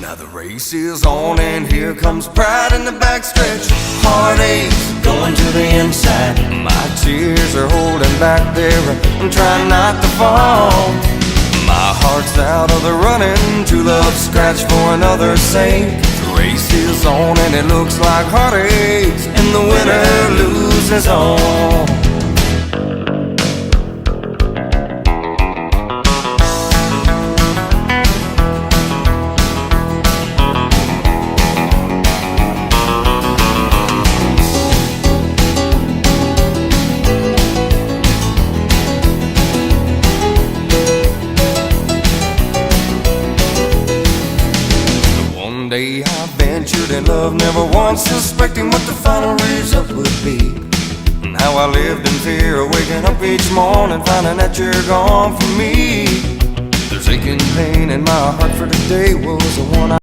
Now the race is on and here comes pride in the backstretch. Heartaches going to the inside. My tears are holding back there. I'm trying not to fall. My heart's out of the running. True love scratch for another's sake. The race is on and it looks like heartaches, and the winner loses all. One day I ventured in love, never once suspecting what the final result would be. And how I lived in fear, waking up each morning, finding that you're gone from me. There's aching pain in my heart, for today was the one